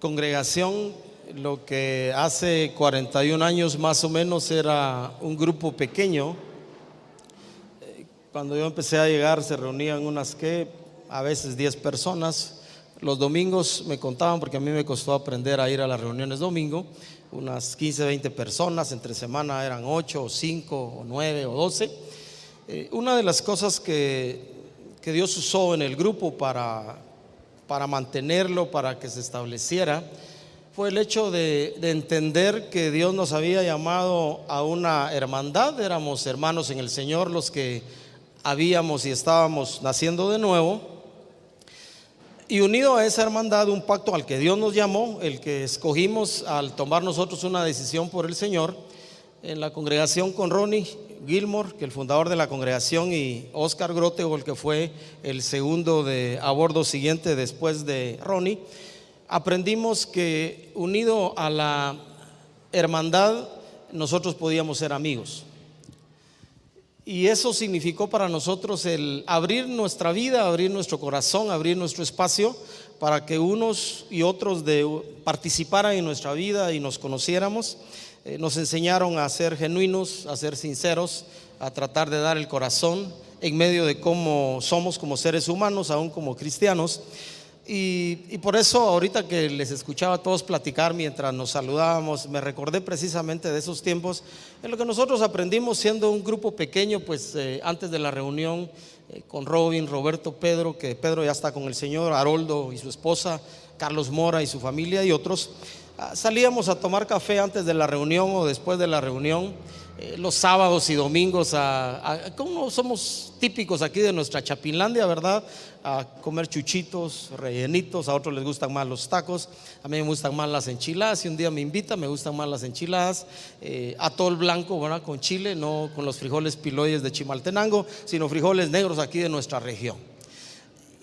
congregación, lo que hace 41 años más o menos era un grupo pequeño. Cuando yo empecé a llegar se reunían a veces 10 personas. Los domingos me contaban, porque a mí me costó aprender a ir a las reuniones domingo, unas 15, 20 personas. Entre semana eran 8 o 5 o 9 o 12. Una de las cosas que Dios usó en el grupo para mantenerlo, para que se estableciera, fue el hecho de entender que Dios nos había llamado a una hermandad. Éramos hermanos en el Señor los que habíamos y estábamos naciendo de nuevo, y unido a esa hermandad un pacto al que Dios nos llamó, el que escogimos al tomar nosotros una decisión por el Señor en la congregación con Ronnie Gilmore, que el fundador de la congregación, y Oscar Grotego, el que fue el segundo a bordo siguiente después de Ronnie. Aprendimos que unido a la hermandad nosotros podíamos ser amigos, y eso significó para nosotros el abrir nuestra vida, abrir nuestro corazón, abrir nuestro espacio para que unos y otros participaran en nuestra vida y nos conociéramos. Nos enseñaron a ser genuinos, a ser sinceros, a tratar de dar el corazón en medio de cómo somos como seres humanos, aún como cristianos. Y por eso ahorita que les escuchaba a todos platicar mientras nos saludábamos, me recordé precisamente de esos tiempos en lo que nosotros aprendimos siendo un grupo pequeño. Pues antes de la reunión con Robin, Roberto, Pedro, que Pedro ya está con el Señor, Haroldo y su esposa, Carlos Mora y su familia y otros, salíamos a tomar café antes de la reunión o después de la reunión, los sábados y domingos, como somos típicos aquí de nuestra Chapinlandia, ¿verdad? A comer chuchitos, rellenitos. A otros les gustan más los tacos, a mí me gustan más las enchiladas. Si un día me invita, me gustan más las enchiladas, atol blanco, ¿verdad? Con chile, no con los frijoles piloyes de Chimaltenango, sino frijoles negros aquí de nuestra región.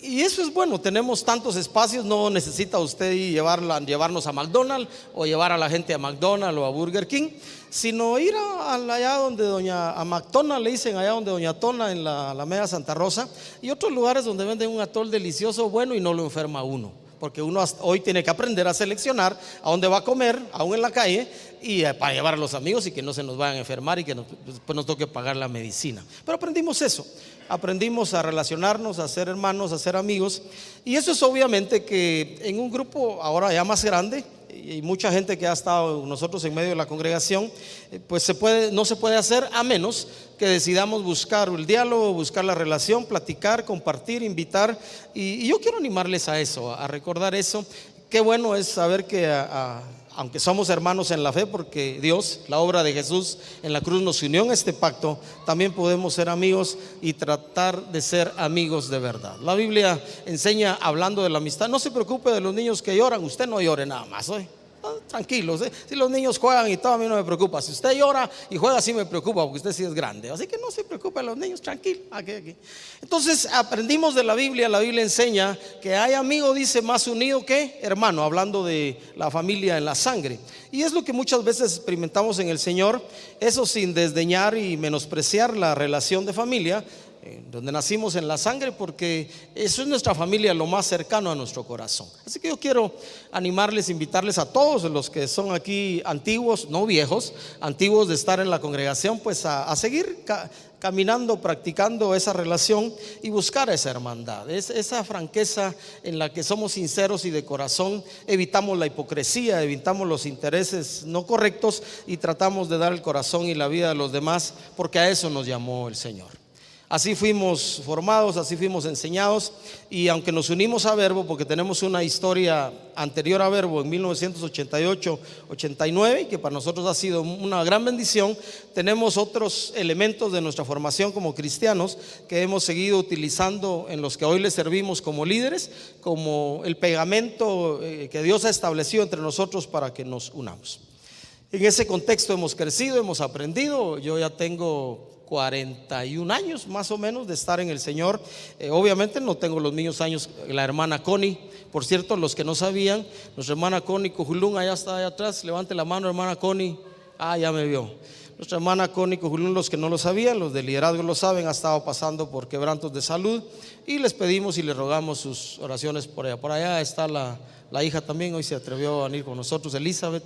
Y eso es bueno, tenemos tantos espacios. No necesita usted llevarnos a McDonald's o llevar a la gente a McDonald's o a Burger King, sino ir allá donde a McDonald's le dicen, allá donde doña Tona, en la Alameda Santa Rosa, y otros lugares donde venden un atol delicioso, bueno, y no lo enferma uno, porque uno hoy tiene que aprender a seleccionar a dónde va a comer, aún en la calle, y para llevar a los amigos y que no se nos vayan a enfermar y que después nos toque pagar la medicina. Pero aprendimos eso, aprendimos a relacionarnos, a ser hermanos, a ser amigos. Y eso es obviamente que en un grupo ahora ya más grande, y mucha gente que ha estado nosotros en medio de la congregación, pues no se puede hacer a menos que decidamos buscar el diálogo, buscar la relación, platicar, compartir, invitar. Y yo quiero animarles a eso, a recordar eso. Qué bueno es saber que aunque somos hermanos en la fe, porque Dios, la obra de Jesús en la cruz nos unió en este pacto, también podemos ser amigos y tratar de ser amigos de verdad. La Biblia enseña, hablando de la amistad, no se preocupe de los niños que lloran. Usted no llore nada más hoy. Tranquilos, si los niños juegan y todo, a mí no me preocupa. Si usted llora y juega, sí me preocupa, porque usted sí es grande. Así que no se preocupe de los niños, tranquilo, aquí. Entonces aprendimos de la Biblia. La Biblia enseña que hay amigo, dice, más unido que hermano, hablando de la familia en la sangre. Y es lo que muchas veces experimentamos en el Señor, eso sin desdeñar y menospreciar la relación de familia, donde nacimos en la sangre, porque eso es nuestra familia, lo más cercano a nuestro corazón. Así que yo quiero animarles, invitarles a todos los que son aquí antiguos, no viejos, antiguos de estar en la congregación, pues a seguir caminando, practicando esa relación y buscar esa hermandad, esa franqueza en la que somos sinceros y de corazón, evitamos la hipocresía, evitamos los intereses no correctos y tratamos de dar el corazón y la vida a los demás, porque a eso nos llamó el Señor. Así fuimos formados, así fuimos enseñados. Y aunque nos unimos a Verbo, porque tenemos una historia anterior a Verbo en 1988-89, que para nosotros ha sido una gran bendición, tenemos otros elementos de nuestra formación como cristianos que hemos seguido utilizando, en los que hoy les servimos como líderes, como el pegamento que Dios ha establecido entre nosotros para que nos unamos. En ese contexto hemos crecido, hemos aprendido. Yo ya tengo 41 años más o menos de estar en el Señor. Obviamente no tengo los mismos años la hermana Connie. Por cierto, los que no sabían, nuestra hermana Connie Cojulún, allá está, allá atrás, levante la mano, hermana Connie. Ya me vio. Nuestra hermana Connie Cojulún, los que no lo sabían, los de liderazgo lo saben, ha estado pasando por quebrantos de salud y les pedimos y les rogamos sus oraciones por ella. Por allá está la hija también, hoy se atrevió a venir con nosotros, Elizabeth.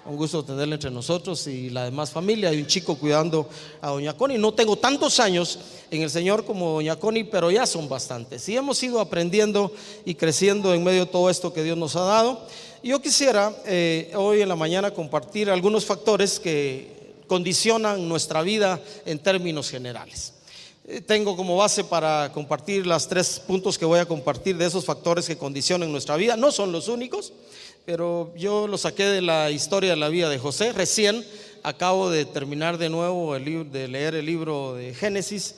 Un gusto tenerla entre nosotros y la demás familia. Hay un chico cuidando a doña Connie. No tengo tantos años en el Señor como doña Connie, pero ya son bastantes. Y hemos ido aprendiendo y creciendo en medio de todo esto que Dios nos ha dado. Y yo quisiera hoy en la mañana compartir algunos factores que condicionan nuestra vida en términos generales. Tengo como base para compartir los 3 puntos que voy a compartir de esos factores que condicionan nuestra vida. No son los únicos, pero yo lo saqué de la historia de la vida de José. Recién acabo de terminar de nuevo de leer el libro de Génesis.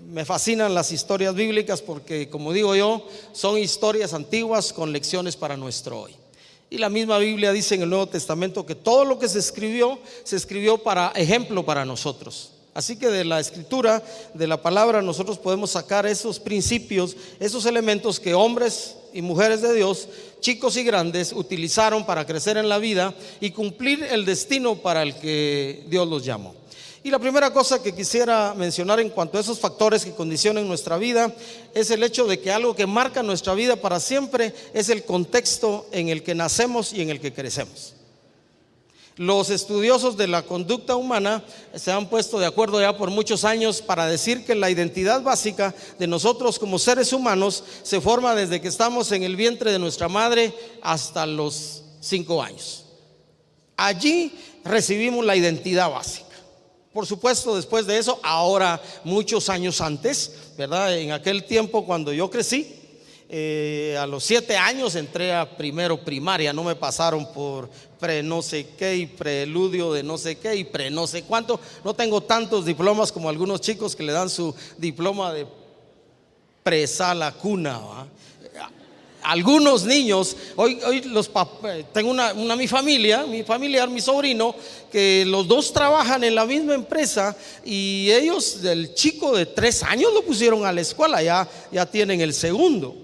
Me fascinan las historias bíblicas porque, como digo yo, son historias antiguas con lecciones para nuestro hoy. Y la misma Biblia dice en el Nuevo Testamento que todo lo que se escribió para ejemplo para nosotros. Así que de la escritura, de la palabra, nosotros podemos sacar esos principios, esos elementos que hombres y mujeres de Dios, chicos y grandes, utilizaron para crecer en la vida y cumplir el destino para el que Dios los llamó. Y la primera cosa que quisiera mencionar en cuanto a esos factores que condicionan nuestra vida es el hecho de que algo que marca nuestra vida para siempre es el contexto en el que nacemos y en el que crecemos. Los estudiosos de la conducta humana se han puesto de acuerdo ya por muchos años para decir que la identidad básica de nosotros como seres humanos se forma desde que estamos en el vientre de nuestra madre hasta los 5 años. Allí recibimos la identidad básica. Por supuesto, después de eso, ahora muchos años antes, ¿verdad? En aquel tiempo cuando yo crecí, a los 7 años entré a primero primaria. No me pasaron por pre no sé qué y preludio de no sé qué y pre no sé cuánto. No tengo tantos diplomas como algunos chicos que le dan su diploma de presala cuna, ¿va? Algunos niños, hoy los tengo mi familiar, mi sobrino, que los dos trabajan en la misma empresa y ellos, el chico de 3 años lo pusieron a la escuela, ya tienen el segundo.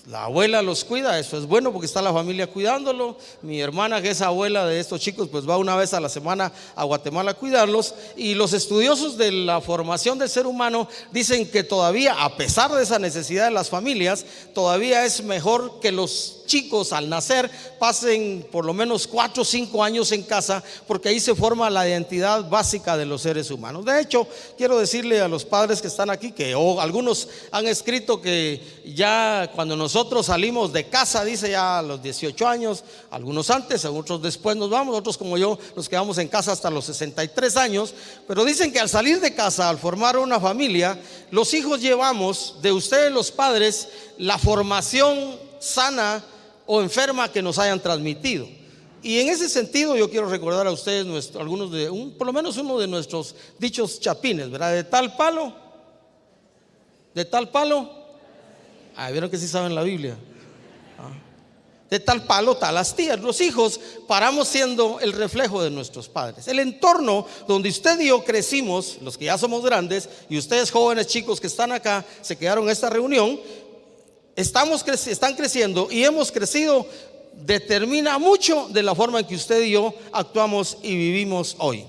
La abuela los cuida, eso es bueno porque está la familia cuidándolo. Mi hermana, que es abuela de estos chicos, pues va una vez a la semana a Guatemala a cuidarlos. Y los estudiosos de la formación del ser humano dicen que todavía, a pesar de esa necesidad de las familias, todavía es mejor que los chicos al nacer pasen por lo menos 4 o 5 años en casa, porque ahí se forma la identidad básica de los seres humanos. De hecho, quiero decirle a los padres que están aquí que algunos han escrito que ya cuando nosotros salimos de casa, dice ya a los 18 años, algunos antes, otros después nos vamos, otros como yo nos quedamos en casa hasta los 63 años, pero dicen que al salir de casa, al formar una familia, los hijos llevamos de ustedes los padres la formación sana o enferma que nos hayan transmitido. Y en ese sentido yo quiero recordar a ustedes por lo menos uno de nuestros dichos chapines, ¿verdad? De tal palo, vieron que sí saben la Biblia. De tal palo, tal astilla. Los hijos paramos siendo el reflejo de nuestros padres. El entorno donde usted y yo crecimos, los que ya somos grandes, y ustedes jóvenes chicos que están acá, se quedaron en esta reunión, están creciendo y hemos crecido, determina mucho de la forma en que usted y yo actuamos y vivimos hoy.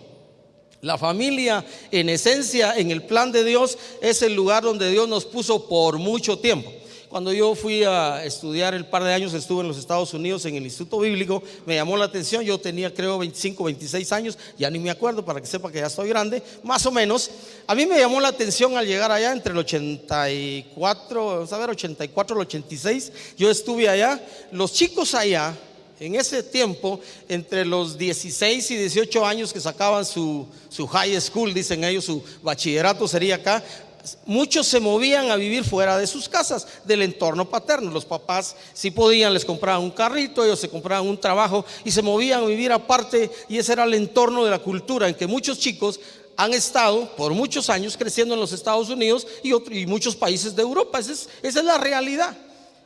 La familia, en esencia, en el plan de Dios, es el lugar donde Dios nos puso por mucho tiempo. Cuando yo fui a estudiar el par de años, estuve en los Estados Unidos en el Instituto Bíblico, me llamó la atención. Yo tenía creo 25, 26 años, ya ni me acuerdo, para que sepa que ya estoy grande, más o menos. A mí me llamó la atención al llegar allá entre el 84, vamos a ver, 84 al 86, yo estuve allá. Los chicos allá, en ese tiempo, entre los 16 y 18 años que sacaban su high school, dicen ellos, su bachillerato sería acá, muchos se movían a vivir fuera de sus casas, del entorno paterno. Los papás, si podían, les compraban un carrito, ellos se compraban un trabajo y se movían a vivir aparte. Y ese era el entorno de la cultura en que muchos chicos han estado por muchos años creciendo en los Estados Unidos y muchos países de Europa. Esa es la realidad.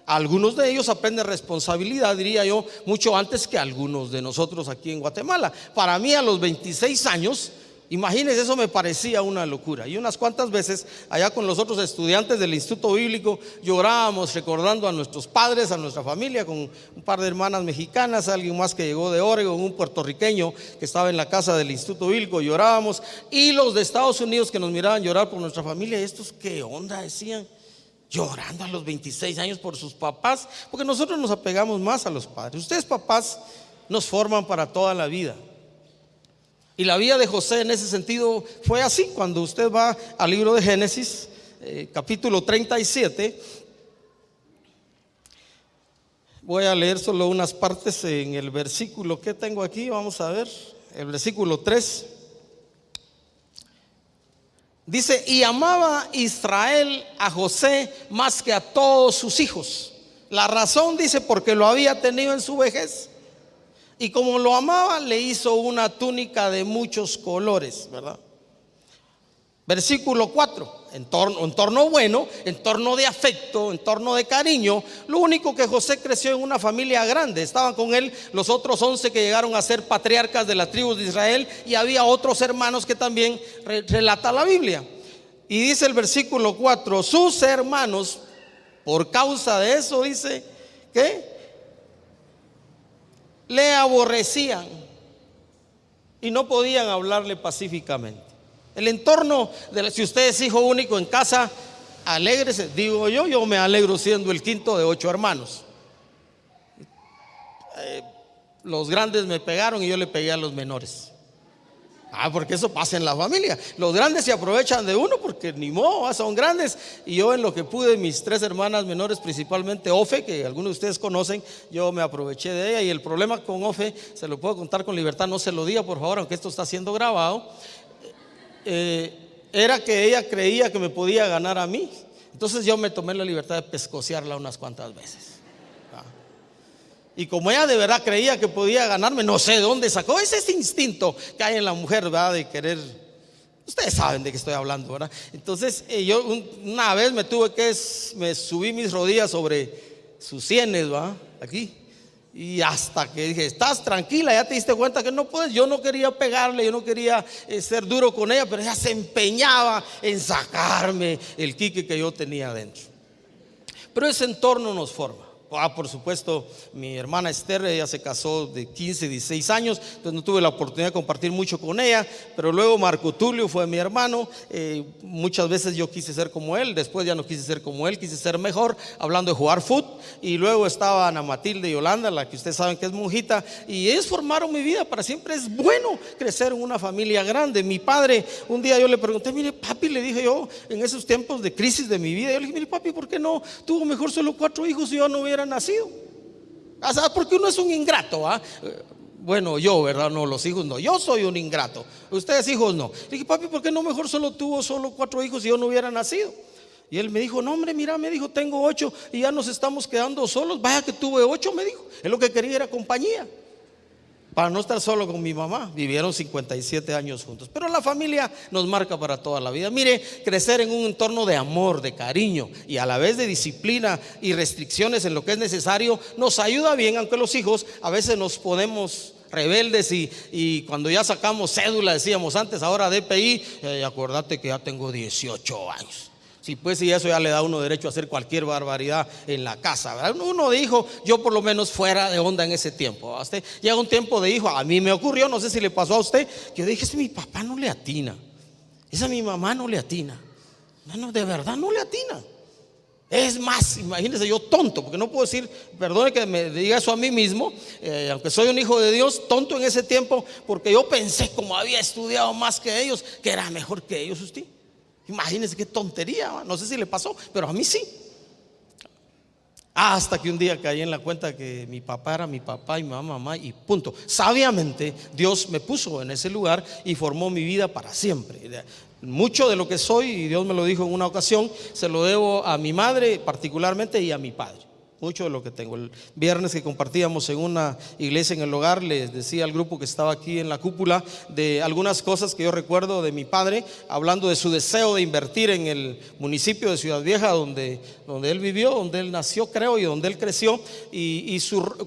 Algunos de ellos aprenden responsabilidad, diría yo, mucho antes que algunos de nosotros aquí en Guatemala. Para mí, a los 26 años, Imagínense, eso me parecía una locura. Y unas cuantas veces allá con los otros estudiantes del Instituto Bíblico llorábamos recordando a nuestros padres, a nuestra familia, con un par de hermanas mexicanas, alguien más que llegó de Oregon, un puertorriqueño que estaba en la casa del Instituto Bíblico. Llorábamos, y los de Estados Unidos que nos miraban llorar por nuestra familia. ¿Estos qué onda? Decían, llorando a los 26 años por sus papás, porque nosotros nos apegamos más a los padres. Ustedes, papás, nos forman para toda la vida. Y la vida de José en ese sentido fue así. Cuando usted va al libro de Génesis, capítulo 37, voy a leer solo unas partes en el versículo que tengo aquí. Vamos a ver, el versículo 3. Dice: y amaba Israel a José más que a todos sus hijos. La razón, dice, porque lo había tenido en su vejez. Y como lo amaba, le hizo una túnica de muchos colores, ¿verdad? Versículo 4, entorno bueno, entorno de afecto, entorno de cariño. Lo único que José creció en una familia grande. Estaban con él los otros 11 que llegaron a ser patriarcas de las tribus de Israel, y había otros hermanos que también relata la Biblia. Y dice el versículo 4, sus hermanos, por causa de eso, dice que le aborrecían y no podían hablarle pacíficamente. El entorno si usted es hijo único en casa, alégrese. Digo yo me alegro siendo el quinto de 8 hermanos. Los grandes me pegaron y yo le pegué a los menores. Porque eso pasa en la familia. Los grandes se aprovechan de uno porque ni modo, son grandes. Y yo, en lo que pude, mis 3 hermanas menores, principalmente Ofe, que algunos de ustedes conocen, yo me aproveché de ella. Y el problema con Ofe, se lo puedo contar con libertad, no se lo diga por favor, aunque esto está siendo grabado, era que ella creía que me podía ganar a mí. Entonces yo me tomé la libertad de pescocearla unas cuantas veces. Y como ella de verdad creía que podía ganarme, no sé de dónde sacó ese instinto que hay en la mujer, ¿verdad? De querer. Ustedes saben de qué estoy hablando, ¿verdad? Entonces yo una vez me subí mis rodillas sobre sus sienes, ¿verdad? Aquí. Y hasta que dije, estás tranquila, ya te diste cuenta que no puedes. Yo no quería pegarle, yo no quería ser duro con ella, pero ella se empeñaba en sacarme el quique que yo tenía adentro. Pero ese entorno nos forma. Por supuesto, mi hermana Esther, ella se casó de 15, 16 años, entonces no tuve la oportunidad de compartir mucho con ella. Pero luego Marco Tulio fue mi hermano. Muchas veces yo quise ser como él, después ya no quise ser como él, quise ser mejor, hablando de jugar fútbol. Y luego estaba Ana Matilde y Yolanda, la que ustedes saben que es monjita, y ellos formaron mi vida para siempre. Es bueno crecer en una familia grande. Mi padre, un día yo le pregunté, mire papi, le dije yo, en esos tiempos de crisis de mi vida, yo le dije, mire papi, ¿por qué no tuvo mejor solo 4 hijos y yo no hubiera nacido? ¿Sabes? Porque uno es un ingrato, bueno, yo, ¿verdad? No, los hijos no. Yo soy un ingrato. Ustedes hijos no. Le dije, papi, ¿por qué no mejor tuvo solo 4 hijos y yo no hubiera nacido? Y él me dijo, no hombre, mira, me dijo, tengo 8 y ya nos estamos quedando solos. Vaya que tuve 8, me dijo. Él lo que quería era compañía, para no estar solo con mi mamá. Vivieron 57 años juntos. Pero la familia nos marca para toda la vida. Mire, crecer en un entorno de amor, de cariño y a la vez de disciplina y restricciones en lo que es necesario nos ayuda bien, aunque los hijos a veces nos ponemos rebeldes y cuando ya sacamos cédula, decíamos antes, ahora DPI, acordate que ya tengo 18 años. Sí, pues, y eso ya le da a uno derecho a hacer cualquier barbaridad en la casa, ¿verdad? Uno de hijo, yo por lo menos fuera de onda en ese tiempo. Usted llega un tiempo de hijo, a mí me ocurrió, no sé si le pasó a usted, que yo dije, ese mi papá no le atina, esa mi mamá no le atina. No, de verdad no le atina. Es más, imagínense, yo tonto, porque no puedo decir, perdone que me diga eso a mí mismo, aunque soy un hijo de Dios, tonto en ese tiempo, porque yo pensé, como había estudiado más que ellos, que era mejor que ellos. Usted imagínense qué tontería, no sé si le pasó, pero a mí sí. Hasta que un día caí en la cuenta que mi papá era mi papá y mi mamá y punto. Sabiamente Dios me puso en ese lugar y formó mi vida para siempre. Mucho de lo que soy, y Dios me lo dijo en una ocasión, se lo debo a mi madre particularmente y a mi padre. mucho de lo que tengo. El viernes que compartíamos en una iglesia en el hogar, les decía al grupo que estaba aquí en la cúpula de algunas cosas que yo recuerdo de mi padre, hablando de su deseo de invertir en el municipio de Ciudad Vieja, donde él vivió, donde él nació, creo, y donde él creció.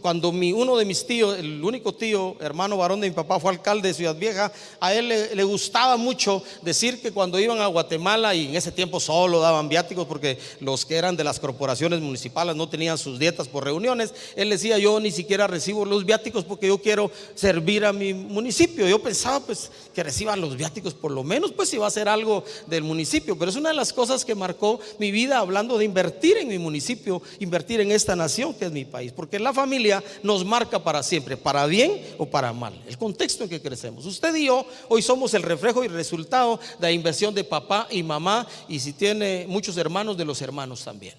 Cuando uno de mis tíos, el único tío, hermano varón de mi papá, fue alcalde de Ciudad Vieja, a él le gustaba mucho decir que cuando iban a Guatemala, y en ese tiempo solo daban viáticos porque los que eran de las corporaciones municipales no tenían sus dietas por reuniones, él decía: yo ni siquiera recibo los viáticos porque yo quiero servir a mi municipio. Yo pensaba pues que reciban los viáticos por lo menos, pues si va a ser algo del municipio. Pero es una de las cosas que marcó mi vida, hablando de invertir en mi municipio, invertir en esta nación que es mi país, porque la familia nos marca para siempre, para bien o para mal, el contexto en que crecemos. Usted y yo hoy somos el reflejo y resultado de la inversión de papá y mamá, y si tiene muchos hermanos, de los hermanos también.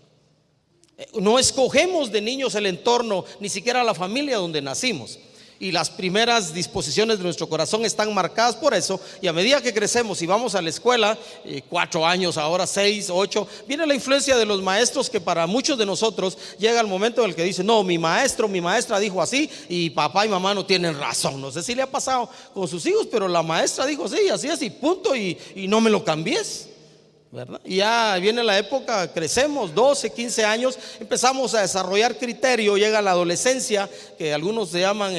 No escogemos de niños el entorno, ni siquiera la familia donde nacimos, y las primeras disposiciones de nuestro corazón están marcadas por eso. Y a medida que crecemos y vamos a la escuela, 4 años, ahora 6, 8, viene la influencia de los maestros, que para muchos de nosotros llega el momento en el que dicen: no, mi maestro, mi maestra dijo así, y papá y mamá no tienen razón. No sé si le ha pasado con sus hijos, pero la maestra dijo sí, así es, y punto, y no me lo cambies, ¿verdad? Y ya viene la época, crecemos 12, 15 años, empezamos a desarrollar criterio, llega la adolescencia, que algunos se llaman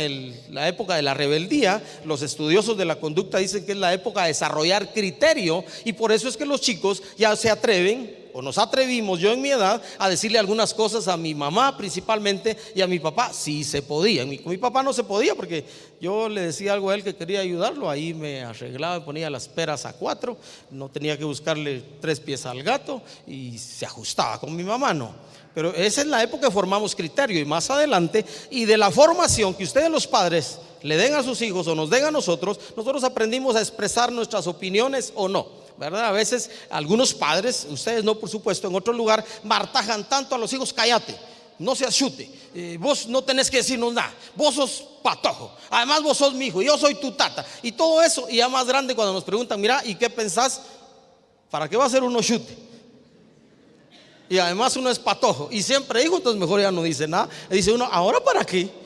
la época de la rebeldía. Los estudiosos de la conducta dicen que es la época de desarrollar criterio, y por eso es que los chicos ya se atreven, o nos atrevimos, yo en mi edad, a decirle algunas cosas a mi mamá principalmente, y a mi papá sí se podía. Con mi papá no se podía, porque yo le decía algo a él que quería ayudarlo, ahí me arreglaba, me ponía las peras a 4, no tenía que buscarle 3 pies al gato, y se ajustaba. Con mi mamá no. Pero esa es la época que formamos criterio, y más adelante, y de la formación que ustedes los padres le den a sus hijos o nos den a nosotros aprendimos a expresar nuestras opiniones o no, ¿verdad? A veces algunos padres, ustedes no por supuesto, en otro lugar, martajan tanto a los hijos: cállate, no seas chute, vos no tenés que decirnos nada, vos sos patojo, además vos sos mi hijo, yo soy tu tata, y todo eso. Y ya más grande, cuando nos preguntan: mira, ¿y qué pensás? ¿Para qué va a ser uno chute? Y además uno es patojo y siempre hijo, entonces mejor ya no dice nada. Y dice uno: ¿ahora para qué?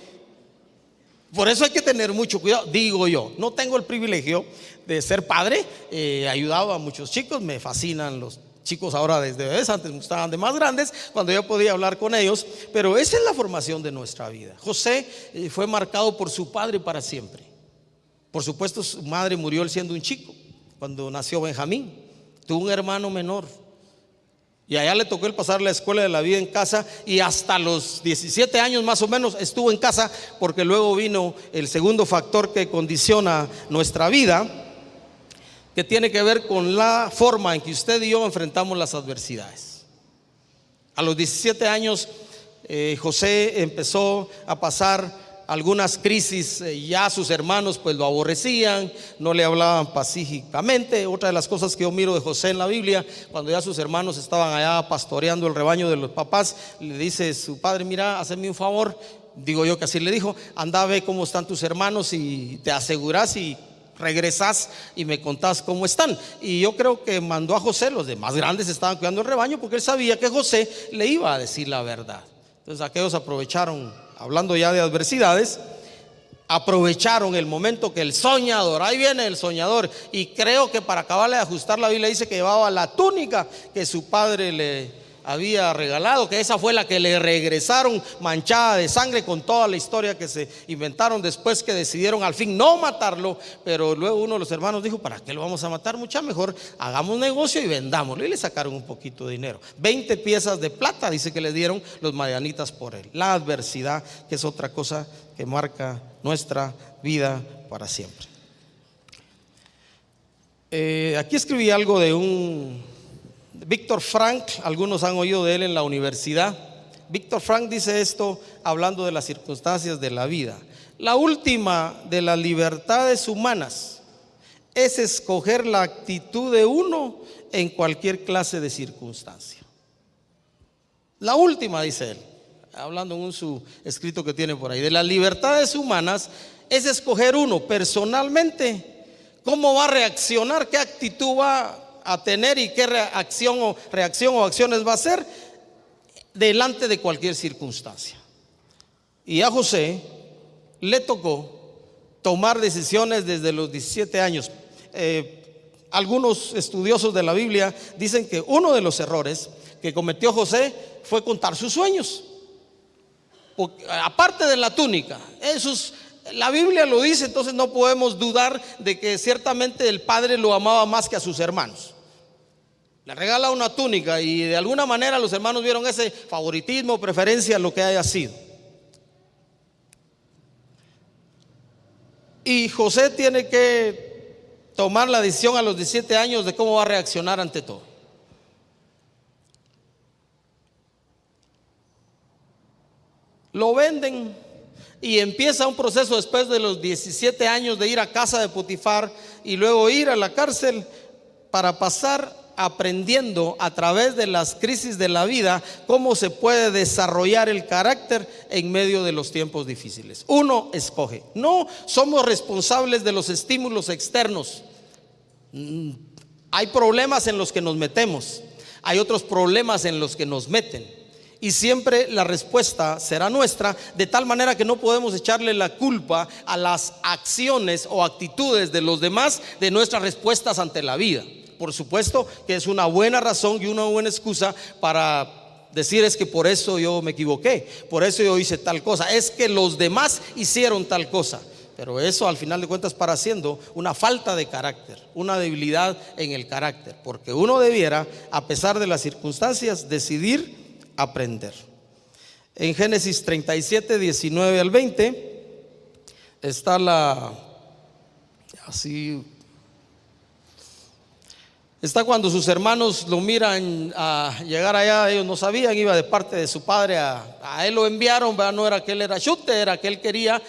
Por eso hay que tener mucho cuidado, digo yo. No tengo el privilegio de ser padre, he ayudado a muchos chicos, me fascinan los chicos ahora desde bebés, antes me gustaban de más grandes, cuando yo podía hablar con ellos. Pero esa es la formación de nuestra vida. José fue marcado por su padre para siempre. Por supuesto, su madre murió él siendo un chico, cuando nació Benjamín. Tuvo un hermano menor, y allá le tocó el pasar la escuela de la vida en casa, y hasta los 17 años más o menos estuvo en casa, porque luego vino el segundo factor que condiciona nuestra vida, que tiene que ver con la forma en que usted y yo enfrentamos las adversidades. A los 17 años José empezó a pasar algunas crisis, ya sus hermanos pues lo aborrecían, no le hablaban pacíficamente. Otra de las cosas que yo miro de José en la Biblia, cuando ya sus hermanos estaban allá pastoreando el rebaño de los papás, le dice su padre: mira, hazme un favor, digo yo que así le dijo, anda, ve cómo están tus hermanos y te aseguras y regresas y me contás cómo están. Y yo creo que mandó a José, los demás grandes estaban cuidando el rebaño, porque él sabía que José le iba a decir la verdad. Entonces aquellos aprovecharon, hablando ya de adversidades, aprovecharon el momento que el soñador, ahí viene el soñador, y creo que para acabarle de ajustar, la Biblia dice que llevaba la túnica que su padre le había regalado, que esa fue la que le regresaron manchada de sangre, con toda la historia que se inventaron después, que decidieron al fin no matarlo. Pero luego uno de los hermanos dijo: ¿para qué lo vamos a matar? Mucha mejor hagamos negocio y vendámoslo. Y le sacaron un poquito de dinero, 20 piezas de plata dice que le dieron los madianitas por él. La adversidad, que es otra cosa que marca nuestra vida para siempre. Aquí escribí algo de un Víctor Frank, algunos han oído de él en la universidad. Víctor Frank dice esto, hablando de las circunstancias de la vida: la última de las libertades humanas es escoger la actitud de uno en cualquier clase de circunstancia. La última, dice él, hablando en su escrito que tiene por ahí, de las libertades humanas es escoger uno personalmente cómo va a reaccionar, qué actitud va a tener y qué reacción o acciones va a hacer delante de cualquier circunstancia. Y a José le tocó tomar decisiones desde los 17 años. Algunos estudiosos de la Biblia dicen que uno de los errores que cometió José fue contar sus sueños. Porque, aparte de la túnica, la Biblia lo dice, entonces no podemos dudar de que ciertamente el padre lo amaba más que a sus hermanos. Le regala una túnica y de alguna manera los hermanos vieron ese favoritismo, preferencia, lo que haya sido. Y José tiene que tomar la decisión a los 17 años de cómo va a reaccionar ante todo. Lo venden y empieza un proceso después de los 17 años de ir a casa de Potifar y luego ir a la cárcel para pasar aprendiendo a través de las crisis de la vida cómo se puede desarrollar el carácter en medio de los tiempos difíciles. Uno escoge. No somos responsables de los estímulos externos. Hay problemas en los que nos metemos, hay otros problemas en los que nos meten, y siempre la respuesta será nuestra, de tal manera que no podemos echarle la culpa a las acciones o actitudes de los demás de nuestras respuestas ante la vida. Por supuesto que es una buena razón y una buena excusa para decir: es que por eso yo me equivoqué, por eso yo hice tal cosa, es que los demás hicieron tal cosa. Pero eso al final de cuentas para siendo una falta de carácter, una debilidad en el carácter, porque uno debiera, a pesar de las circunstancias, decidir aprender. En Génesis 37, 19 al 20 está está cuando sus hermanos lo miran a llegar allá. Ellos no sabían, iba de parte de su padre, a él lo enviaron, ¿verdad? No era que él era chute, era que él quería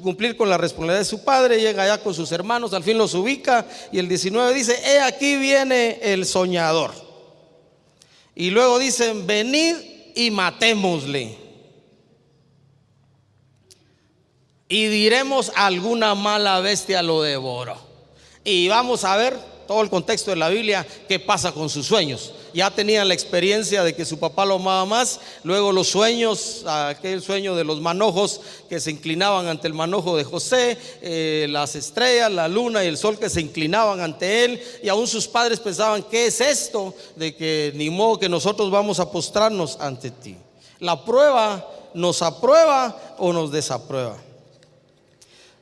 cumplir con la responsabilidad de su padre. Llega allá con sus hermanos, al fin los ubica, y el 19 dice: he aquí viene el soñador. Y luego dicen: venid y matémosle, y diremos: alguna mala bestia lo devoró. Y vamos a ver todo el contexto de la Biblia, qué pasa con sus sueños. Ya tenían la experiencia de que su papá lo amaba más. Luego los sueños, aquel sueño de los manojos que se inclinaban ante el manojo de José, las estrellas, la luna y el sol que se inclinaban ante él. Y aún sus padres pensaban: ¿qué es esto de que ni modo que nosotros vamos a postrarnos ante ti? La prueba nos aprueba o nos desaprueba.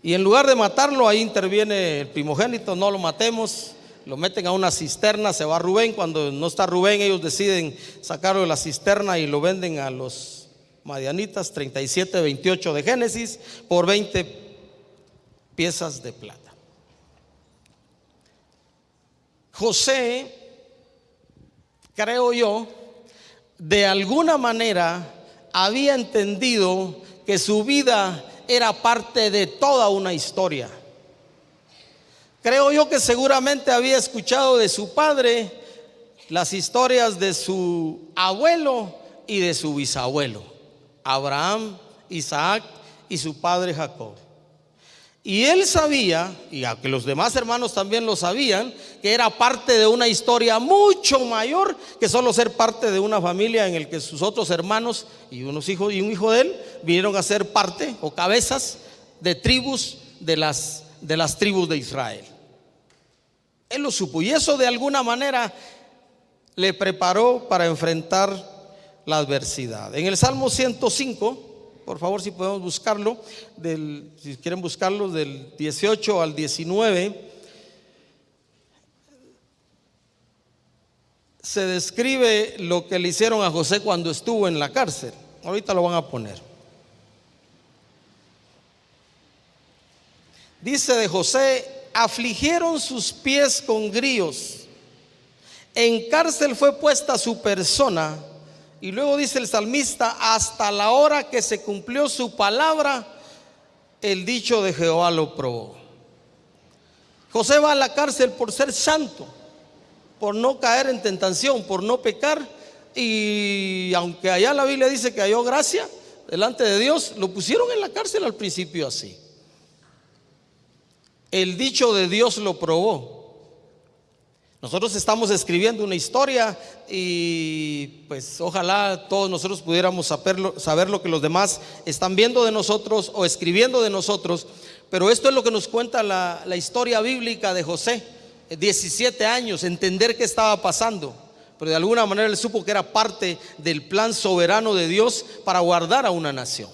Y en lugar de matarlo, ahí interviene el primogénito: no lo matemos. Lo meten a una cisterna, se va Rubén. Cuando no está Rubén, ellos deciden sacarlo de la cisterna y lo venden a los madianitas. 37, 28 de Génesis, por 20 piezas de plata. José, creo yo, de alguna manera había entendido que su vida era parte de toda una historia. Creo yo que seguramente había escuchado de su padre las historias de su abuelo y de su bisabuelo, Abraham, Isaac y su padre Jacob. Y él sabía, y aunque los demás hermanos también lo sabían, que era parte de una historia mucho mayor que solo ser parte de una familia en el que sus otros hermanos y unos hijos y un hijo de él vinieron a ser parte o cabezas de tribus de las tribus de Israel. Él lo supo, y eso de alguna manera le preparó para enfrentar la adversidad. En el Salmo 105, por favor, si podemos buscarlo, si quieren buscarlo, del 18 al 19, se describe lo que le hicieron a José cuando estuvo en la cárcel. Ahorita lo van a poner. Dice de José: afligieron sus pies con grillos, en cárcel fue puesta su persona. Y luego dice el salmista: hasta la hora que se cumplió su palabra, el dicho de Jehová lo probó. José va a la cárcel por ser santo, por no caer en tentación, por no pecar. Y aunque allá la Biblia dice que halló gracia delante de Dios, lo pusieron en la cárcel al principio así. El dicho de Dios lo probó. Nosotros estamos escribiendo una historia y pues ojalá todos nosotros pudiéramos saber lo que los demás están viendo de nosotros o escribiendo de nosotros. Pero esto es lo que nos cuenta la historia bíblica de José. 17 años, entender qué estaba pasando, pero de alguna manera él supo que era parte del plan soberano de Dios para guardar a una nación.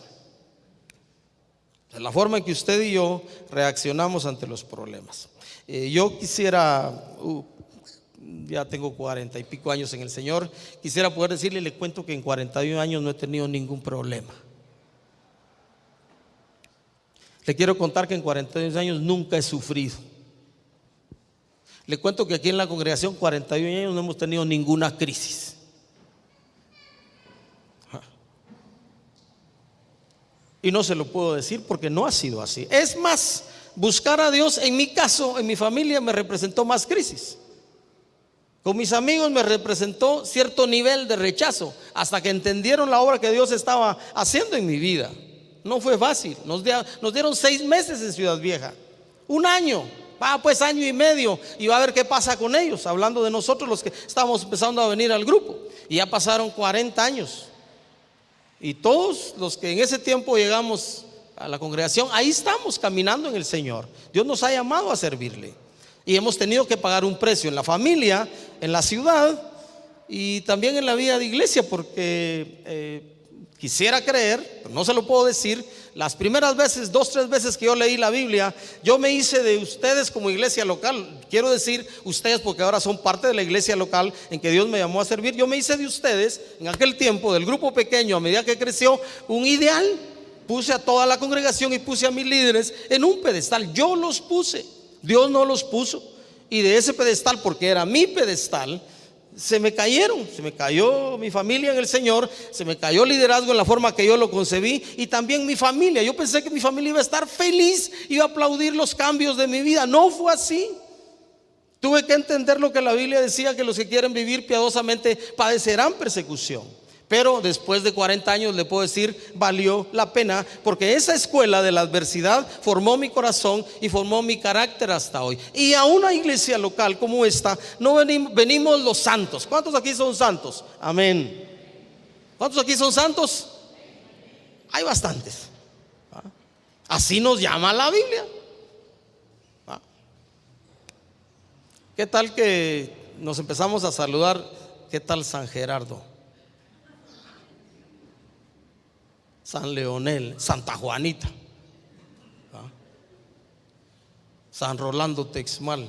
La forma en que usted y yo reaccionamos ante los problemas. Yo quisiera, ya tengo 40 y pico años en el Señor, quisiera poder decirle, le cuento que en 41 años no he tenido ningún problema. Le quiero contar que en 42 años nunca he sufrido. Le cuento que aquí en la congregación 41 años no hemos tenido ninguna crisis. Y no se lo puedo decir porque no ha sido así. Es más, buscar a Dios en mi caso, en mi familia, me representó más crisis. Con mis amigos me representó cierto nivel de rechazo hasta que entendieron la obra que Dios estaba haciendo en mi vida. No fue fácil. Nos dieron 6 meses en Ciudad Vieja, 1 año. Pues año y medio, y va a ver qué pasa con ellos, hablando de nosotros los que estamos empezando a venir al grupo. Y ya pasaron 40 años. Y todos los que en ese tiempo llegamos a la congregación, ahí estamos caminando en el Señor. Dios nos ha llamado a servirle. Y hemos tenido que pagar un precio en la familia, en la ciudad y también en la vida de iglesia, porque quisiera creer, pero no se lo puedo decir, las primeras veces, 2, 3 veces que yo leí la Biblia, yo me hice de ustedes como iglesia local. Quiero decir ustedes porque ahora son parte de la iglesia local en que Dios me llamó a servir. Yo me hice de ustedes en aquel tiempo, del grupo pequeño, a medida que creció, un ideal. Puse a toda la congregación y puse a mis líderes en un pedestal. Yo los puse, Dios no los puso. Y de ese pedestal, porque era mi pedestal, se me cayó mi familia en el Señor, se me cayó el liderazgo en la forma que yo lo concebí, y también mi familia. Yo pensé que mi familia iba a estar feliz, iba a aplaudir los cambios de mi vida. No fue así. Tuve que entender lo que la Biblia decía, que los que quieren vivir piadosamente padecerán persecución. Pero después de 40 años le puedo decir, valió la pena, porque esa escuela de la adversidad formó mi corazón y formó mi carácter hasta hoy. Y a una iglesia local como esta no venimos los santos. ¿Cuántos aquí son santos? Amén. ¿Cuántos aquí son santos? Hay bastantes. Así nos llama la Biblia. ¿Qué tal que nos empezamos a saludar? ¿Qué tal San Gerardo? San Leonel, Santa Juanita, San Rolando Texmal.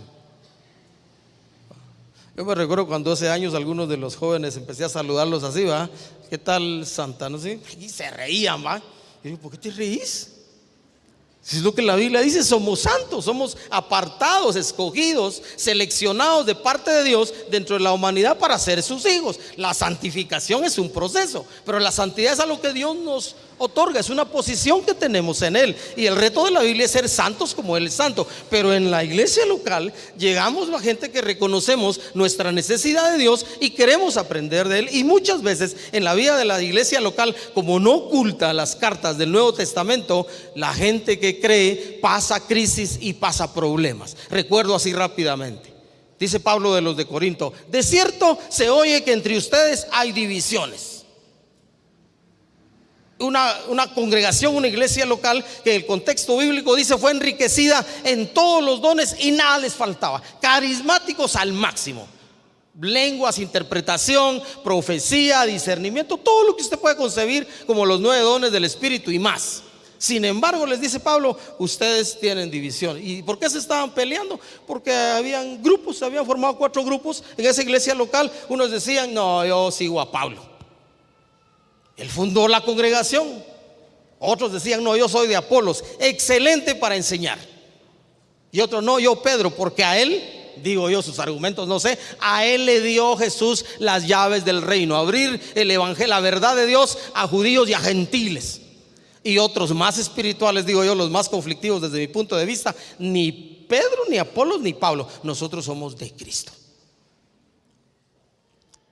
Yo me recuerdo cuando hace años algunos de los jóvenes empecé a saludarlos así, ¿va? ¿Qué tal Santa? No sé, y se reían, ¿va? Y digo, ¿por qué te reís? Si es lo que la Biblia dice, somos santos, somos apartados, escogidos, seleccionados de parte de Dios dentro de la humanidad para ser sus hijos. La santificación es un proceso, pero la santidad es algo que Dios nos otorga, es una posición que tenemos en Él. Y el reto de la Biblia es ser santos como Él es santo. Pero en la iglesia local llegamos la gente que reconocemos nuestra necesidad de Dios y queremos aprender de Él. Y muchas veces en la vida de la iglesia local, como no oculta las cartas del Nuevo Testamento, la gente que cree pasa crisis y pasa problemas. Recuerdo así rápidamente. Dice Pablo de los de Corinto: de cierto se oye que entre ustedes hay divisiones. Una congregación, una iglesia local que en el contexto bíblico dice fue enriquecida en todos los dones y nada les faltaba. Carismáticos al máximo. Lenguas, interpretación, profecía, discernimiento, todo lo que usted puede concebir como los 9 dones del Espíritu y más. Sin embargo, les dice Pablo, ustedes tienen división. ¿Y por qué se estaban peleando? Porque habían grupos, se habían formado 4 grupos en esa iglesia local. Unos decían, no, yo sigo a Pablo, él fundó la congregación. Otros decían, no, yo soy de Apolos, excelente para enseñar. Y otros, no, yo Pedro, porque a él, digo yo, sus argumentos no sé, a él le dio Jesús las llaves del reino, abrir el evangelio, la verdad de Dios a judíos y a gentiles. Y otros más espirituales, digo yo, los más conflictivos desde mi punto de vista, ni Pedro, ni Apolos, ni Pablo, nosotros somos de Cristo.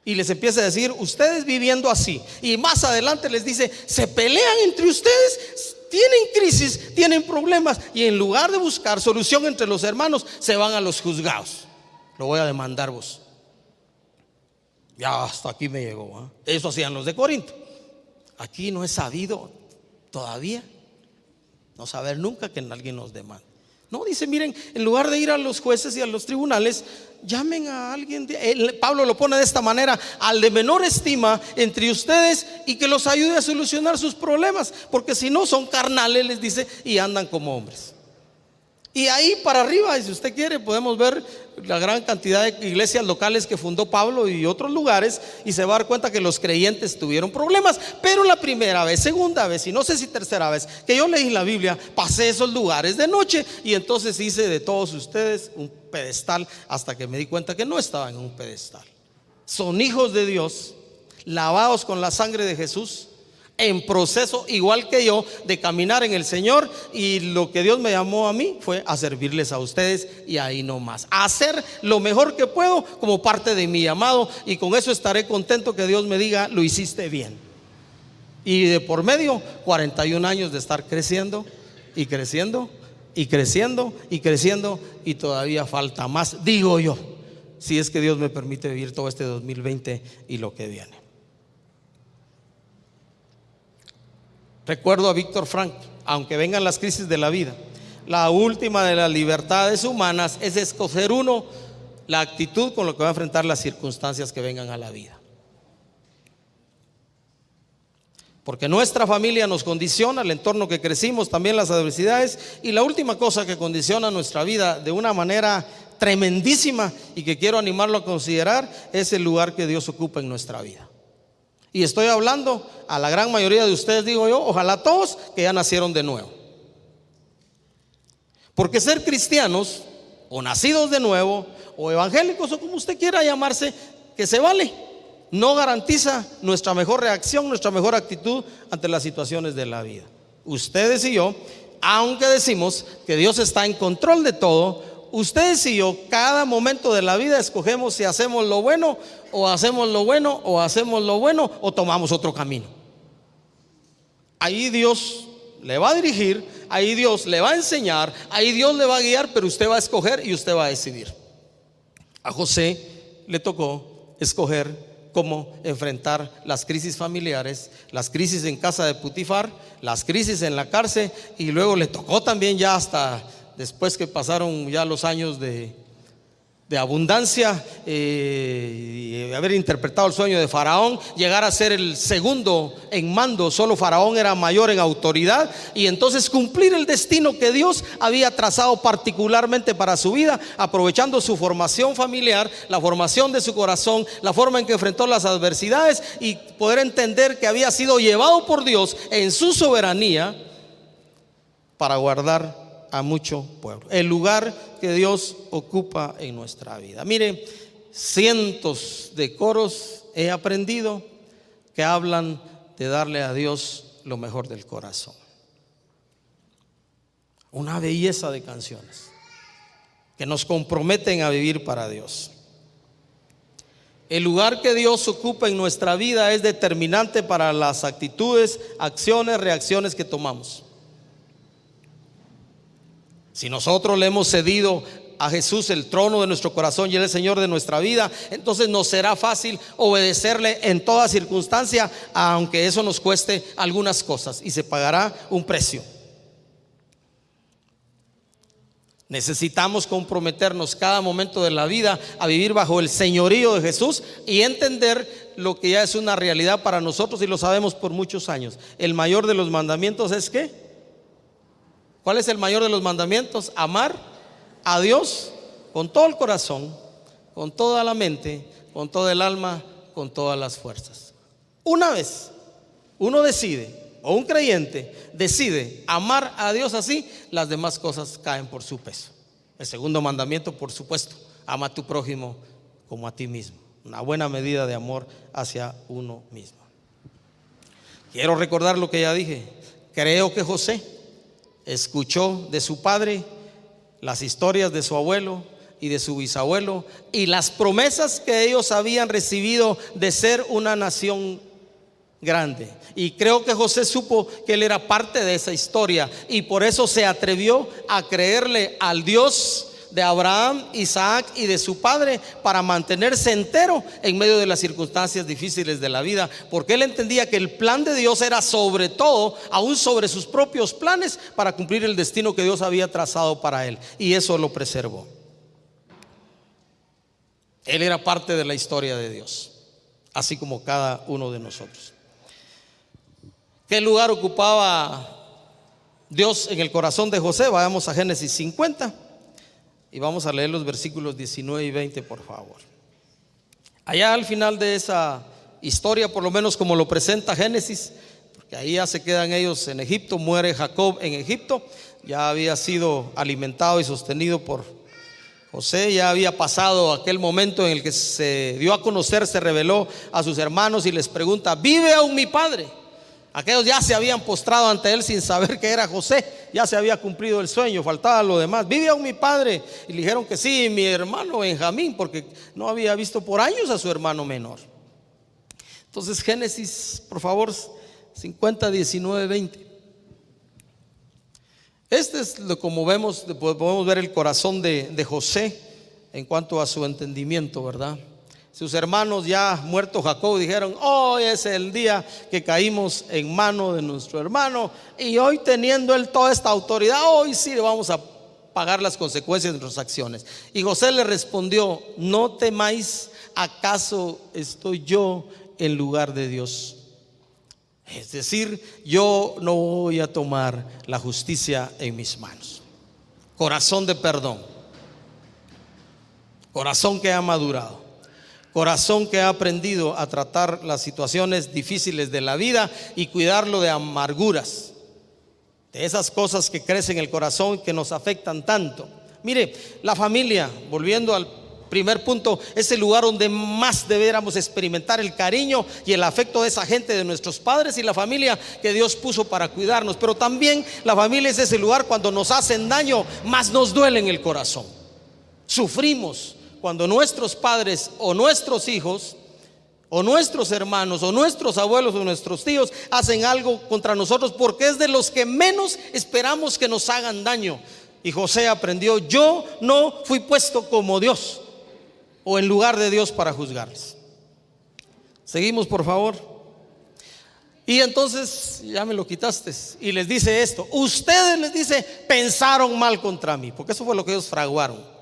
Y les empieza a decir, ustedes viviendo así, y más adelante les dice, se pelean entre ustedes, tienen crisis, tienen problemas, y en lugar de buscar solución entre los hermanos, se van a los juzgados. lo voy a demandar vos. Ya hasta aquí me llegó, ¿eh? Eso hacían los de Corinto. Aquí no he sabido todavía, no saber nunca que alguien nos demande. No, dice, miren, en lugar de ir a los jueces y a los tribunales, llamen a alguien. Pablo lo pone de esta manera: al de menor estima entre ustedes, y que los ayude a solucionar sus problemas, porque si no son carnales, les dice, y andan como hombres. Y ahí para arriba, si usted quiere, podemos ver la gran cantidad de iglesias locales que fundó Pablo y otros lugares, y se va a dar cuenta que los creyentes tuvieron problemas. Pero la primera vez, segunda vez y no sé si tercera vez que yo leí la Biblia, pasé esos lugares de noche, y entonces hice de todos ustedes un pedestal, hasta que me di cuenta que no estaban en un pedestal. Son hijos de Dios, lavados con la sangre de Jesús, en proceso igual que yo de caminar en el Señor, y lo que Dios me llamó a mí fue a servirles a ustedes, y ahí no más, a hacer lo mejor que puedo como parte de mi llamado, y con eso estaré contento, que Dios me diga, lo hiciste bien. Y de por medio 41 años de estar creciendo y creciendo y creciendo y creciendo, y todavía falta más, digo yo, si es que Dios me permite vivir todo este 2020 y lo que viene. Recuerdo a Víctor Frank: aunque vengan las crisis de la vida, la última de las libertades humanas es escoger uno la actitud con lo que va a enfrentar las circunstancias que vengan a la vida. Porque nuestra familia nos condiciona, el entorno que crecimos, también las adversidades, y la última cosa que condiciona nuestra vida de una manera tremendísima, y que quiero animarlo a considerar, es el lugar que Dios ocupa en nuestra vida. Y estoy hablando a la gran mayoría de ustedes, digo yo, ojalá todos, que ya nacieron de nuevo. Porque ser cristianos, o nacidos de nuevo, o evangélicos, o como usted quiera llamarse, que se vale, no garantiza nuestra mejor reacción, nuestra mejor actitud ante las situaciones de la vida. Ustedes y yo, aunque decimos que Dios está en control de todo, ustedes y yo, cada momento de la vida escogemos si hacemos lo bueno, o hacemos lo bueno, o hacemos lo bueno, o tomamos otro camino. Ahí Dios le va a dirigir, ahí Dios le va a enseñar, ahí Dios le va a guiar, pero usted va a escoger y usted va a decidir. A José le tocó escoger cómo enfrentar las crisis familiares, las crisis en casa de Putifar, las crisis en la cárcel, y luego le tocó también, ya hasta después que pasaron ya los años de abundancia, y haber interpretado el sueño de Faraón, llegar a ser el segundo en mando. Solo Faraón era mayor en autoridad, y entonces cumplir el destino que Dios había trazado particularmente para su vida, aprovechando su formación familiar, la formación de su corazón, la forma en que enfrentó las adversidades, y poder entender que había sido llevado por Dios en su soberanía para guardar a mucho pueblo, el lugar que Dios ocupa en nuestra vida. Mire, cientos de coros he aprendido que hablan de darle a Dios lo mejor del corazón. Una belleza de canciones que nos comprometen a vivir para Dios. El lugar que Dios ocupa en nuestra vida es determinante para las actitudes, acciones, reacciones que tomamos. Si nosotros le hemos cedido a Jesús el trono de nuestro corazón y Él es el Señor de nuestra vida, entonces nos será fácil obedecerle en toda circunstancia, aunque eso nos cueste algunas cosas, y se pagará un precio. Necesitamos comprometernos cada momento de la vida a vivir bajo el señorío de Jesús y entender lo que ya es una realidad para nosotros, y lo sabemos por muchos años. El mayor de los mandamientos es ¿qué? ¿Cuál es el mayor de los mandamientos? Amar a Dios con todo el corazón, con toda la mente, con toda el alma, con todas las fuerzas. Una vez uno decide, o un creyente decide amar a Dios así, las demás cosas caen por su peso. El segundo mandamiento, por supuesto, ama a tu prójimo como a ti mismo. Una buena medida de amor hacia uno mismo. Quiero recordar lo que ya dije. Creo que José escuchó de su padre las historias de su abuelo y de su bisabuelo, y las promesas que ellos habían recibido de ser una nación grande. Y creo que José supo que él era parte de esa historia, y por eso se atrevió a creerle al Dios de Abraham, Isaac y de su padre para mantenerse entero en medio de las circunstancias difíciles de la vida, porque él entendía que el plan de Dios era sobre todo, aún sobre sus propios planes, para cumplir el destino que Dios había trazado para él, y eso lo preservó. Él era parte de la historia de Dios, así como cada uno de nosotros. ¿Qué lugar ocupaba Dios en el corazón de José? Vayamos a Génesis 50 y vamos a leer los versículos 19 y 20, por favor. Allá al final de esa historia, por lo menos como lo presenta Génesis, porque ahí ya se quedan ellos en Egipto, muere Jacob en Egipto, ya había sido alimentado y sostenido por José, ya había pasado aquel momento en el que se dio a conocer, se reveló a sus hermanos y les pregunta: ¿vive aún mi padre? Aquellos ya se habían postrado ante él sin saber que era José, ya se había cumplido el sueño, faltaba lo demás. ¿Vive aún mi padre? Y le dijeron que sí, mi hermano Benjamín, porque no había visto por años a su hermano menor. Entonces Génesis, por favor, 50, 19, 20. Este es lo como vemos, podemos ver el corazón de José en cuanto a su entendimiento, ¿verdad? Sus hermanos, ya muerto Jacob, dijeron: hoy es el día que caímos en mano de nuestro hermano, y hoy, teniendo él toda esta autoridad, hoy sí le vamos a pagar las consecuencias de nuestras acciones. Y José le respondió: no temáis, ¿acaso estoy yo en lugar de Dios? Es decir, yo no voy a tomar la justicia en mis manos. Corazón de perdón, corazón que ha madurado, corazón que ha aprendido a tratar las situaciones difíciles de la vida y cuidarlo de amarguras, de esas cosas que crecen en el corazón que nos afectan tanto. Mire, la familia, volviendo al primer punto, es el lugar donde más debiéramos experimentar el cariño y el afecto de esa gente, de nuestros padres y la familia que Dios puso para cuidarnos. Pero también la familia es ese lugar cuando nos hacen daño, más nos duele en el corazón. Sufrimos cuando nuestros padres o nuestros hijos o nuestros hermanos o nuestros abuelos o nuestros tíos hacen algo contra nosotros, porque es de los que menos esperamos que nos hagan daño. Y José aprendió: yo no fui puesto como Dios o en lugar de Dios para juzgarles. Seguimos, por favor. Y entonces, ya me lo quitaste, y les dice esto: ustedes, les dice, pensaron mal contra mí, porque eso fue lo que ellos fraguaron.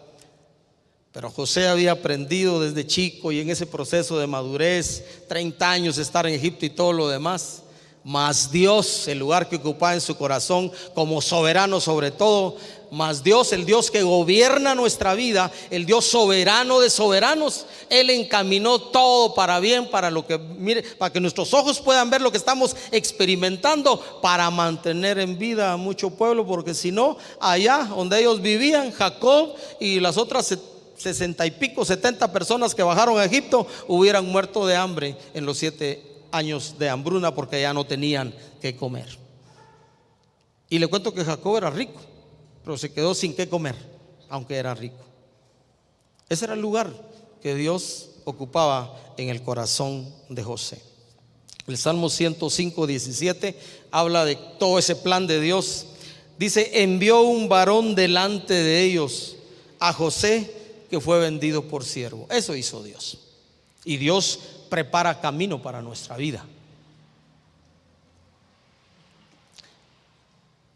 Pero José había aprendido desde chico, y en ese proceso de madurez, 30 años de estar en Egipto y todo lo demás, mas Dios, el lugar que ocupaba en su corazón como soberano sobre todo, mas Dios, el Dios que gobierna nuestra vida, el Dios soberano de soberanos, Él encaminó todo para bien, para lo que, mire, para que nuestros ojos puedan ver lo que estamos experimentando, para mantener en vida a mucho pueblo, porque si no, allá donde ellos vivían, Jacob y las otras 60 y pico, 70 personas que bajaron a Egipto hubieran muerto de hambre en los 7 años de hambruna, porque ya no tenían que comer. Y le cuento que Jacob era rico, pero se quedó sin qué comer, aunque era rico. Ese era el lugar que Dios ocupaba en el corazón de José. El Salmo 105, 17 habla de todo ese plan de Dios. Dice: envió un varón delante de ellos, a José, que fue vendido por siervo. Eso hizo Dios. Y Dios prepara camino para nuestra vida.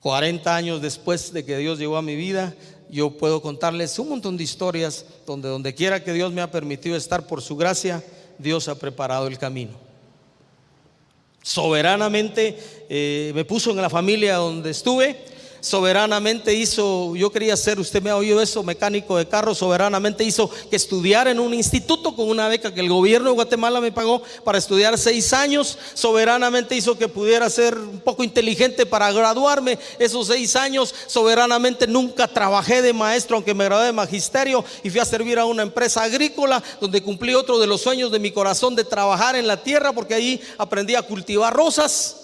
40 años después de que Dios llegó a mi vida, yo puedo contarles un montón de historias donde quiera que Dios me ha permitido estar por su gracia, Dios ha preparado el camino. Soberanamente me puso en la familia donde estuve. Soberanamente hizo, yo quería ser, usted me ha oído eso, mecánico de carro. Soberanamente hizo que estudiara en un instituto con una beca que el gobierno de Guatemala me pagó para estudiar 6 años. Soberanamente hizo que pudiera ser un poco inteligente para graduarme esos 6 años. Soberanamente nunca trabajé de maestro, aunque me gradué de magisterio, y fui a servir a una empresa agrícola donde cumplí otro de los sueños de mi corazón, de trabajar en la tierra, porque ahí aprendí a cultivar rosas.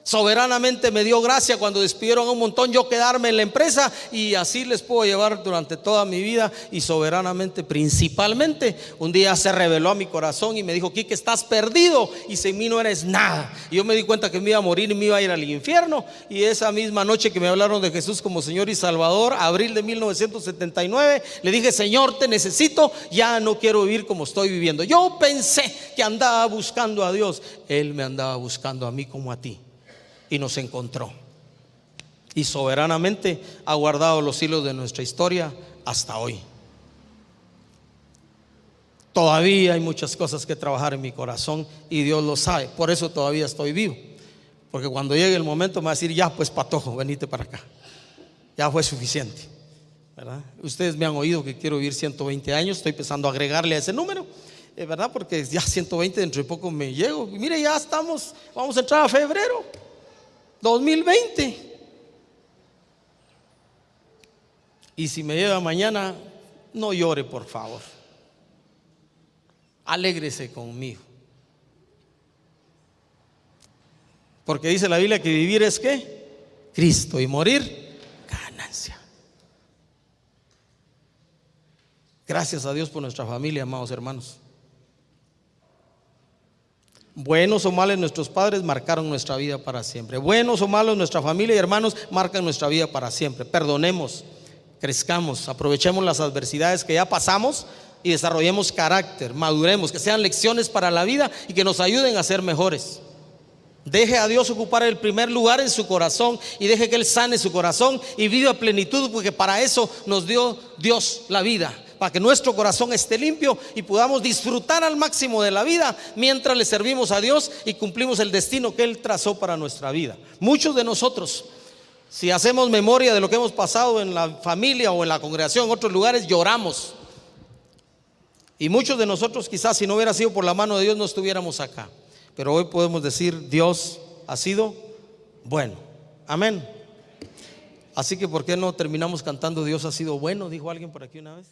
Soberanamente me dio gracia cuando despidieron a un montón, yo quedarme en la empresa, y así les puedo llevar durante toda mi vida. Y soberanamente, principalmente, un día se reveló a mi corazón y me dijo: Quique, estás perdido y sin mí no eres nada. Y yo me di cuenta que me iba a morir y me iba a ir al infierno. Y esa misma noche que me hablaron de Jesús como Señor y Salvador, abril de 1979, le dije: Señor, te necesito, ya no quiero vivir como estoy viviendo. Yo pensé que andaba buscando a Dios, Él me andaba buscando a mí como a ti, y nos encontró, y soberanamente ha guardado los hilos de nuestra historia hasta hoy. Todavía hay muchas cosas que trabajar en mi corazón, y Dios lo sabe. Por eso todavía estoy vivo, porque cuando llegue el momento me va a decir: ya pues, patojo, venite para acá, ya fue suficiente, ¿verdad? Ustedes me han oído que quiero vivir 120 años. Estoy pensando agregarle a ese número, ¿verdad? Porque ya 120 dentro de poco me llego. Mire, ya estamos, vamos a entrar a febrero 2020. Y si me lleva mañana, no llore, por favor. Alégrese conmigo. Porque dice la Biblia que vivir es ¿qué? Cristo, y morir ganancia. Gracias a Dios por nuestra familia, amados hermanos. Buenos o malos, nuestros padres marcaron nuestra vida para siempre. Buenos o malos, nuestra familia y hermanos marcan nuestra vida para siempre. Perdonemos, crezcamos, aprovechemos las adversidades que ya pasamos y desarrollemos carácter, maduremos, que sean lecciones para la vida y que nos ayuden a ser mejores. Deje a Dios ocupar el primer lugar en su corazón, y deje que Él sane su corazón y viva a plenitud, porque para eso nos dio Dios la vida, para que nuestro corazón esté limpio y podamos disfrutar al máximo de la vida mientras le servimos a Dios y cumplimos el destino que Él trazó para nuestra vida. Muchos de nosotros, si hacemos memoria de lo que hemos pasado en la familia o en la congregación, en otros lugares, lloramos. Y muchos de nosotros, quizás si no hubiera sido por la mano de Dios, no estuviéramos acá. Pero hoy podemos decir: Dios ha sido bueno. Amén. Así que ¿por qué no terminamos cantando Dios ha sido bueno? Dijo alguien por aquí una vez.